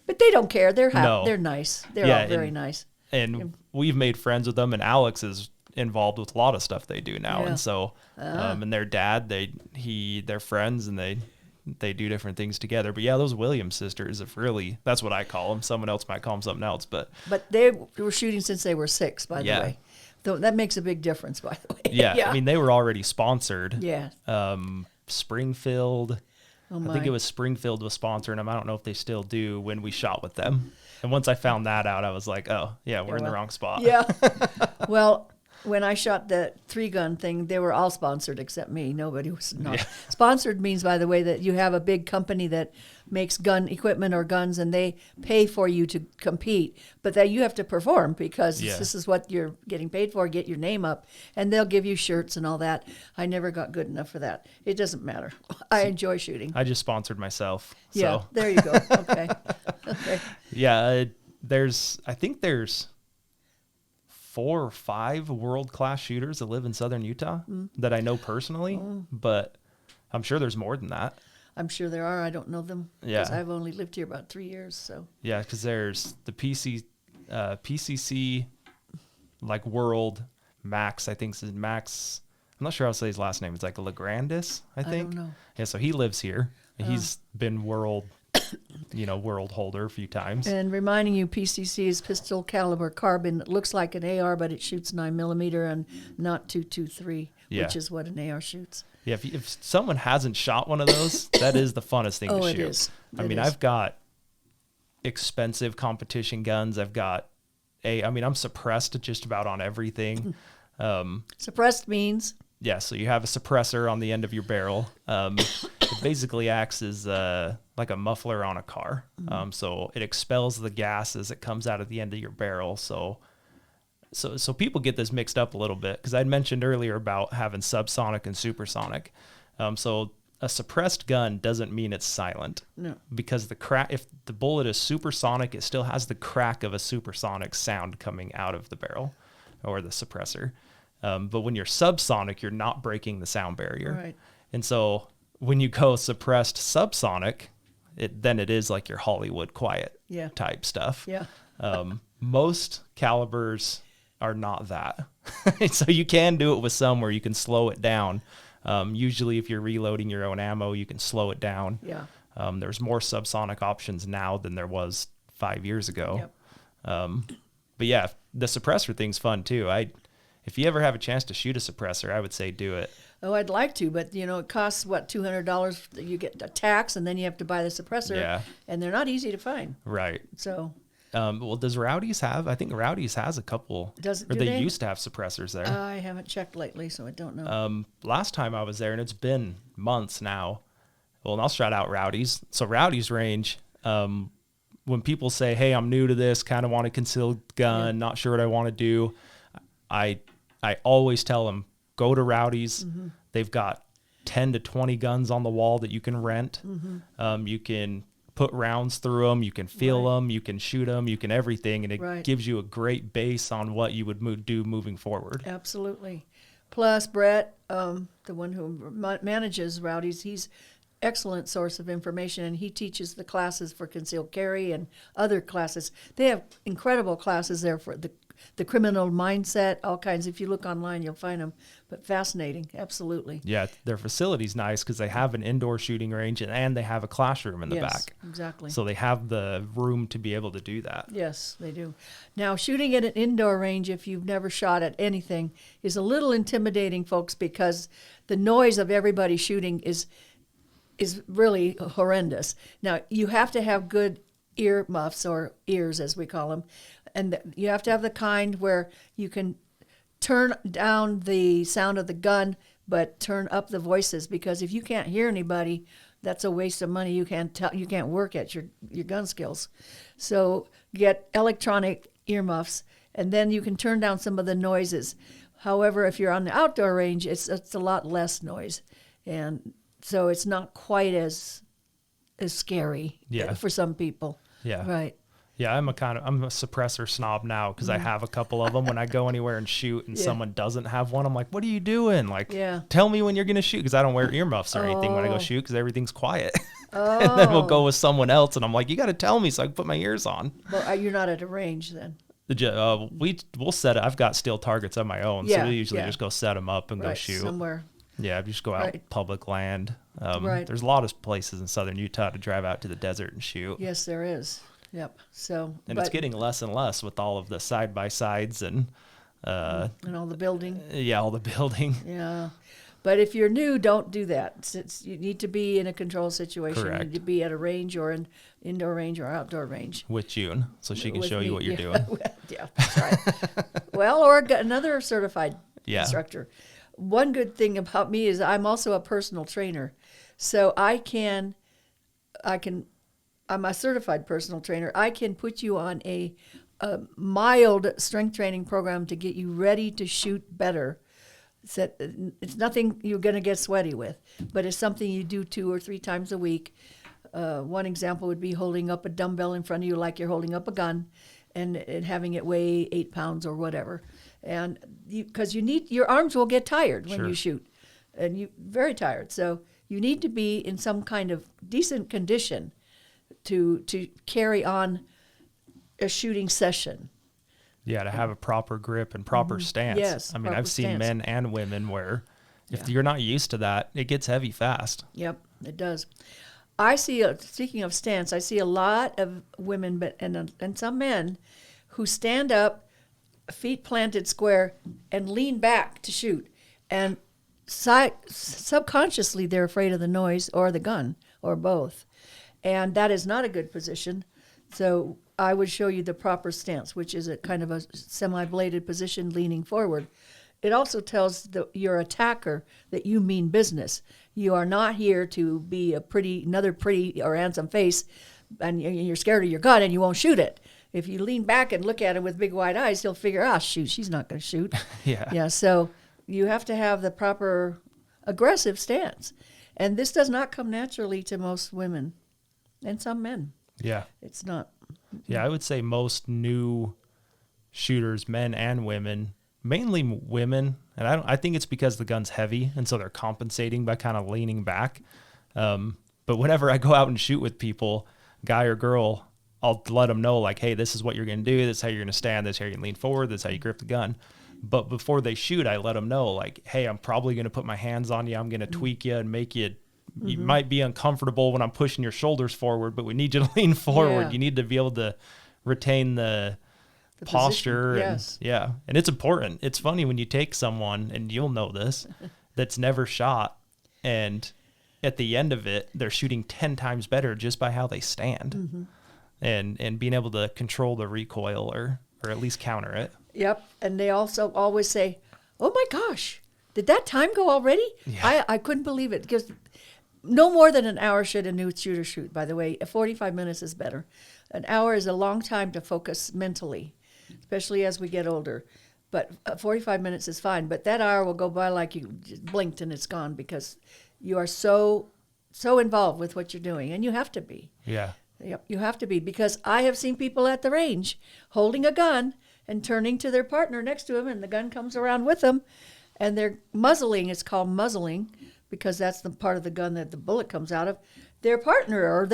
but they don't care. They're happy. They're nice. They're all very nice. And we've made friends with them, and Alex is involved with a lot of stuff they do now. And so, and their dad, they're friends, and they do different things together. But yeah, those Williams sisters, that's what I call them. Someone else might call them something else, but they were shooting since they were 6, by the way. Though that makes a big difference, by the way. Yeah. I mean, they were already sponsored. Yeah. Springfield. Oh, I think it was Springfield was sponsoring them. I don't know if they still do when we shot with them. And once I found that out, I was like, oh, yeah, we're in the wrong spot. Yeah. Well, when I shot the 3-gun thing, they were all sponsored except me. Nobody was not. Yeah. Sponsored means, by the way, that you have a big company that makes gun equipment or guns, and they pay for you to compete, but that you have to perform because Yeah. this is what you're getting paid for, get your name up, and they'll give you shirts and all that. I never got good enough for that. It doesn't matter. I enjoy shooting. I just sponsored myself. Yeah, So. there you go. Okay. Okay. Yeah, I think there's 4 or 5 world-class shooters that live in southern Utah that I know personally, but I'm sure there's more than that. I'm sure there are. I don't know them because Yeah. I've only lived here about 3 years. So Yeah, because there's the PCC, like World Max, I think is Max. I'm not sure how to say his last name. It's like Legrandis, I think. don't know. Yeah, so he lives here. He's been world holder a few times. And reminding you, PCC is pistol caliber carbine. It looks like an AR, but it shoots 9mm and not .223, Yeah. which is what an AR shoots. Yeah, if someone hasn't shot one of those, that is the funnest thing to It shoot. is. I It mean, is. I've got expensive competition guns. I'm suppressed just about on everything. Suppressed means Yeah, so you have a suppressor on the end of your barrel. It basically acts as like a muffler on a car. So it expels the gas as it comes out of the end of your barrel. So people get this mixed up a little bit because I'd mentioned earlier about having subsonic and supersonic. So a suppressed gun doesn't mean it's silent. No. Because if the bullet is supersonic, it still has the crack of a supersonic sound coming out of the barrel or the suppressor. But when you're subsonic, you're not breaking the sound barrier. Right. And so when you go suppressed subsonic, then it is like your Hollywood quiet Yeah. type stuff. Yeah. Most calibers are not that. So you can do it with some where you can slow it down. Usually if you're reloading your own ammo, you can slow it down. Yeah. There's more subsonic options now than there was 5 years ago. Yep. But yeah, the suppressor thing's fun too. If you ever have a chance to shoot a suppressor, I would say do it. Oh, I'd like to, but it costs $200. You get a tax, and then you have to buy the suppressor. Yeah. And they're not easy to find. Right. So Well, does Rowdy's have? I think Rowdy's has a couple. do they they? used to have suppressors there. I haven't checked lately, so I don't know. Last time I was there, and it's been months now. Well, and I'll shout out Rowdy's. So Rowdy's range, when people say, "Hey, I'm new to this, kind of want a concealed gun, not sure what I want to do," I always tell them, go to Rowdy's. Mm-hmm. They've got 10 to 20 guns on the wall that you can rent. Mm-hmm. You can put rounds through them. You can feel them. You can shoot them. You can everything. And it gives you a great base on what you would do moving forward. Absolutely. Plus, Brett, the one who manages Rowdy's, he's excellent source of information, and he teaches the classes for concealed carry and other classes. They have incredible classes there for the criminal mindset, all kinds. If you look online, you'll find them. But fascinating, absolutely. Yeah, their facility's nice because they have an indoor shooting range and they have a classroom in the back. Exactly. So they have the room to be able to do that. Yes, they do. Now, shooting at an indoor range, if you've never shot at anything, is a little intimidating, folks, because the noise of everybody shooting is really horrendous. Now, you have to have good ear muffs, or ears as we call them, and you have to have the kind where you can turn down the sound of the gun but turn up the voices, because if you can't hear anybody, that's a waste of money. You can't work at your gun skills. So get electronic earmuffs, and then you can turn down some of the noises. However, if you're on the outdoor range, it's a lot less noise, and so it's not quite as scary for some people. Yeah. Right. Yeah, I'm a suppressor snob now because I have a couple of them. When I go anywhere and shoot and someone doesn't have one, I'm like, what are you doing? Like, tell me when you're going to shoot, because I don't wear earmuffs or anything when I go shoot because everything's quiet. And then we'll go with someone else, and I'm like, you got to tell me so I can put my ears on. Well, you're not at a range then. We'll set it. I've got steel targets of my own, so we usually just go set them up and go shoot. Somewhere. Yeah, just go out public land. Right. There's a lot of places in southern Utah to drive out to the desert and shoot. Yes, there is. Yep. So, it's getting less and less with all of the side by sides and all the building. Yeah, all the building. Yeah. But if you're new, don't do that. Since you need to be in a controlled situation. Correct. You need to be at a range or an indoor range or outdoor range. With June, so she can show you what you're yeah. doing. Yeah, that's right. Well, or another certified instructor. One good thing about me is I'm also a personal trainer. So I'm a certified personal trainer. I can put you on a mild strength training program to get you ready to shoot better. It's nothing you're going to get sweaty with, but it's something you do 2 or 3 times a week. One example would be holding up a dumbbell in front of you like you're holding up a gun and having it weigh 8 pounds or whatever. And because your arms will get tired when you shoot, and you very tired. So you need to be in some kind of decent condition to carry on a shooting session. Yeah, to have a proper grip and proper stance. Yes, I mean, I've seen men and women where if you're not used to that, it gets heavy fast. Yep, it does. I see, speaking of stance, I see a lot of women and some men who stand up, feet planted square, and lean back to shoot. And subconsciously, they're afraid of the noise or the gun or both. And that is not a good position. So I would show you the proper stance, which is a kind of a semi-bladed position leaning forward. It also tells your attacker that you mean business. You are not here to be another pretty or handsome face, and you're scared of your gun and you won't shoot it. If you lean back and look at him with big wide eyes, he'll figure, shoot, she's not going to shoot. Yeah. So you have to have the proper aggressive stance. And this does not come naturally to most women and some men. Yeah. It's not. Yeah, I would say most new shooters, men and women, mainly women, and I think it's because the gun's heavy, and so they're compensating by kind of leaning back. But whenever I go out and shoot with people, guy or girl, I'll let them know, like, hey, this is what you're going to do. This is how you're going to stand. This is how you can lean forward. This is how you grip the gun. But before they shoot, I let them know, like, hey, I'm probably going to put my hands on you. I'm going to tweak you and make you. You might be uncomfortable when I'm pushing your shoulders forward, but we need you to lean forward. Yeah. You need to be able to retain the posture. Position. Yes. And it's important. It's funny when you take someone, and you'll know this, that's never shot, and at the end of it, they're shooting 10 times better just by how they stand, and being able to control the recoil or at least counter it. Yep. And they also always say, oh my gosh, did that time go already? Yeah. I couldn't believe it, because no more than an hour should a new shooter shoot, by the way. 45 minutes is better. An hour is a long time to focus mentally, especially as we get older. But 45 minutes is fine. But that hour will go by like you just blinked and it's gone, because you are so involved with what you're doing. And you have to be. Yeah. Yep, you have to be, because I have seen people at the range holding a gun and turning to their partner next to them, and the gun comes around with them, and they're muzzling. It's called muzzling, because that's the part of the gun that the bullet comes out of. Their partner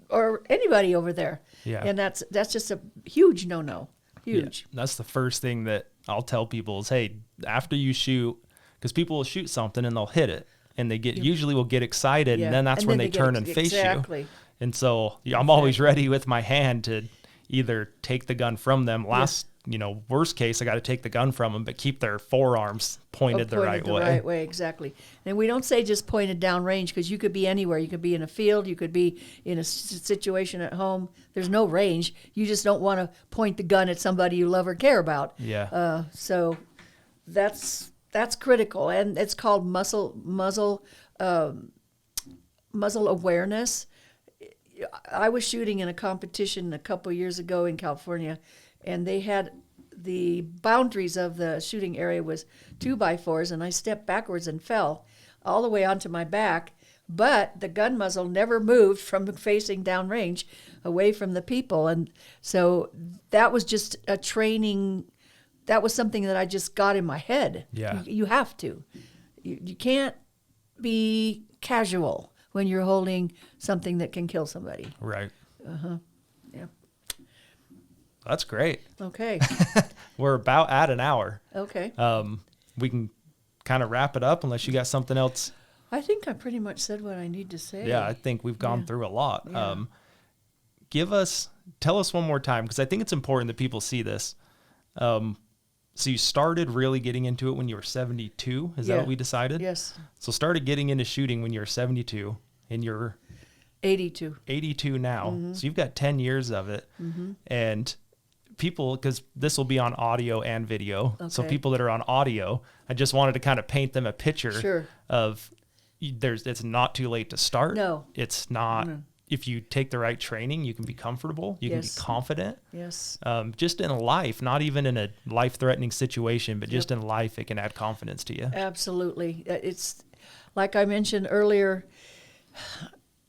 or anybody over there. Yeah. And that's just a huge no-no. Huge. Yeah. That's the first thing that I'll tell people is, hey, after you shoot, because people will shoot something and they'll hit it, and they usually will get excited, and then that's when they turn and face you. And so I'm always ready with my hand to either take the gun from them. Worst case, I got to take the gun from them, but keep their forearms pointed the right way. Right way, exactly. And we don't say just pointed down range, because you could be anywhere. You could be in a field. You could be in a situation at home. There's no range. You just don't want to point the gun at somebody you love or care about. Yeah. So that's critical, and it's called muzzle awareness. I was shooting in a competition a couple years ago in California, and they had the boundaries of the shooting area was 2x4s, and I stepped backwards and fell all the way onto my back, but the gun muzzle never moved from facing downrange away from the people. And so that was just a training. That was something that I just got in my head. Yeah. You have to. You can't be casual when you're holding something that can kill somebody. Right. Yeah. That's great. Okay. We're about at an hour. Okay. We can kind of wrap it up unless you got something else. I think I pretty much said what I need to say. Yeah, I think we've gone through a lot. Yeah. Tell us one more time, because I think it's important that people see this. So you started really getting into it when you were 72. Is that what we decided? Yes. So started getting into shooting when you were 72, and you're 82. 82 now. So you've got 10 years of it. And people, because this will be on audio and video. So Okay. people that are on audio, I just wanted to kind of paint them a picture of it's not too late to start. No. It's not. If you take the right training, you can be comfortable. You can be confident. Yes. Just in life, not even in a life-threatening situation, but just in life, it can add confidence to you. Absolutely. It's like I mentioned earlier.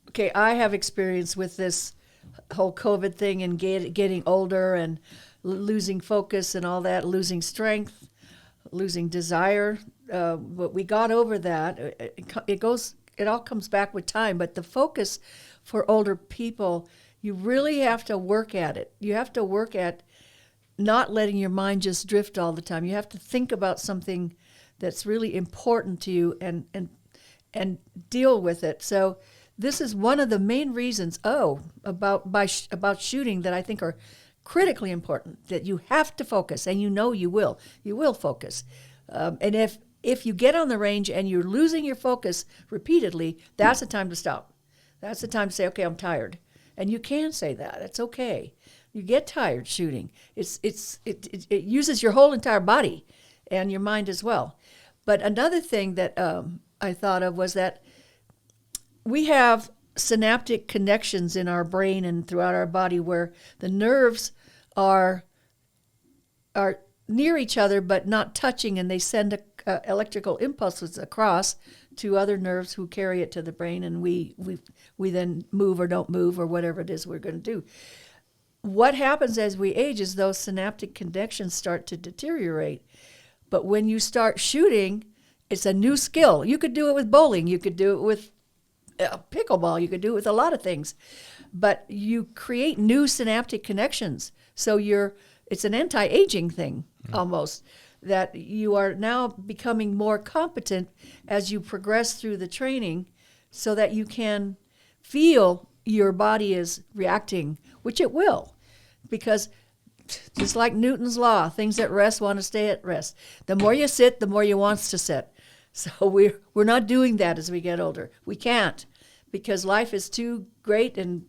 Okay, I have experience with this whole COVID thing and getting older and losing focus and all that, losing strength, losing desire. But we got over that. It all comes back with time. But the focus for older people, you really have to work at it. You have to work at not letting your mind just drift all the time. You have to think about something that's really important to you and deal with it. So this is one of the main reasons about shooting that I think are critically important, that you have to focus, and you will focus. And if you get on the range and you're losing your focus repeatedly, that's the time to stop. That's the time to say, okay, I'm tired. And you can say that. It's okay. You get tired shooting. It uses your whole entire body and your mind as well. But another thing that I thought of was that we have synaptic connections in our brain and throughout our body where the nerves are near each other but not touching, and they send electrical impulses across to other nerves who carry it to the brain, and we then move or don't move or whatever it is we're going to do. What happens as we age is those synaptic connections start to deteriorate. But when you start shooting, it's a new skill. You could do it with bowling. You could do it with pickleball. You could do it with a lot of things. But you create new synaptic connections. So it's an anti-aging thing almost, that you are now becoming more competent as you progress through the training so that you can feel your body is reacting, which it will. Because just like Newton's law, things at rest want to stay at rest. The more you sit, the more you wants to sit. So we're not doing that as we get older. We can't, because life is too great and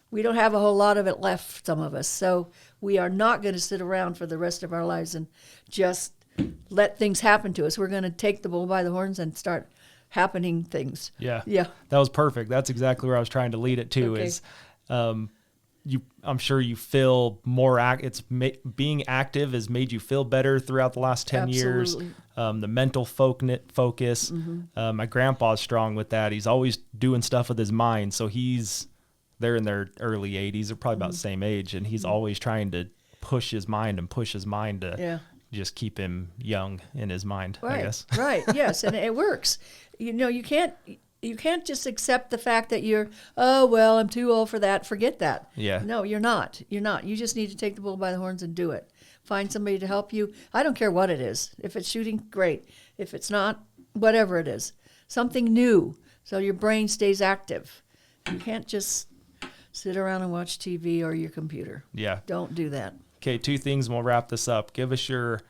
we don't have a whole lot of it left, some of us. So we are not going to sit around for the rest of our lives and just let things happen to us. We're going to take the bull by the horns and start happening things. Yeah. Yeah. That was perfect. That's exactly where I was trying to lead it to. Okay. Is I'm sure you feel more being active has made you feel better throughout the last 10 Absolutely. years. The mental focus. My grandpa's strong with that. He's always doing stuff with his mind. So they're in their early 80s. They're probably about the same age. And he's always trying to push his mind to just keep him young in his mind, Right. I guess. Right. Yes. And it works. You can't just accept the fact that I'm too old for that. Forget that. Yeah. No, you're not. You're not. You just need to take the bull by the horns and do it. Find somebody to help you. I don't care what it is. If it's shooting, great. If it's not, whatever it is. Something new so your brain stays active. You can't just sit around and watch TV or your computer. Yeah. Don't do that. Okay, 2 things and we'll wrap this up. Give us your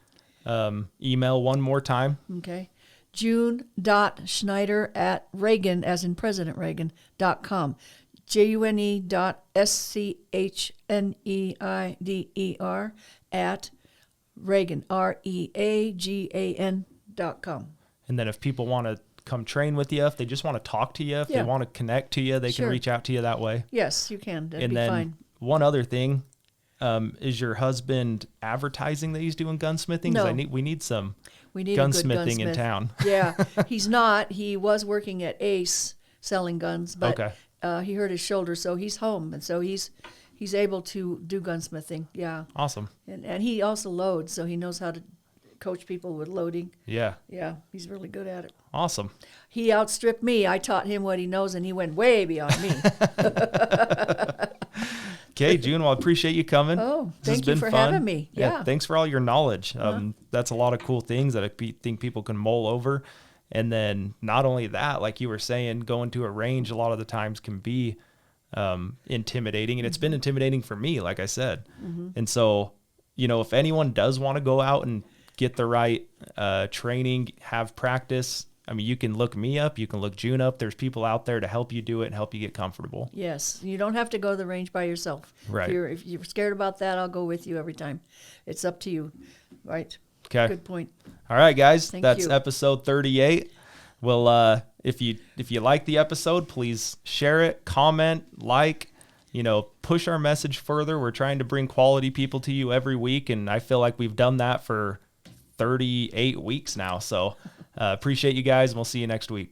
email one more time. Okay. June.Schneider at Reagan, as in President Reagan.com. JUNE.SCHNEIDER at Reagan, REAGAN.com. And then if people want to come train with you, if they just want to talk to you, if they want to connect to you, they can reach out to you that way. Yes, you can. That'd And be then fine. one other thing, is your husband advertising that he's doing gunsmithing? 'Cause No. we need some We need a good gunsmithing in gunsmith. town. Yeah, he's not. He was working at Ace selling guns, but Okay. He hurt his shoulder, so he's home, and so he's able to do gunsmithing. Yeah, Awesome. and he also loads, so he knows how to coach people with loading. Yeah. Yeah, he's really good at it. Awesome. He outstripped me. I taught him what he knows, and he went way beyond me. Okay, June, well, I appreciate you coming. Oh, This has thank you been for fun. having me. Yeah. Thanks for all your knowledge. That's a lot of cool things that I think people can mull over. And then not only that, like you were saying, going to a range a lot of the times can be intimidating. And it's been intimidating for me, like I said. And so if anyone does want to go out and get the right training, have practice, I mean, you can look me up, you can look June up. There's people out there to help you do it and help you get comfortable. Yes, you don't have to go to the range by yourself. Right. If you're scared about that, I'll go with you every time. It's up to you. Right. Okay. Good point. All right, guys. Thank you. Episode 38. Well, if you like the episode, please share it, comment, like, push our message further. We're trying to bring quality people to you every week, and I feel like we've done that for 38 weeks now. So appreciate you guys, and we'll see you next week.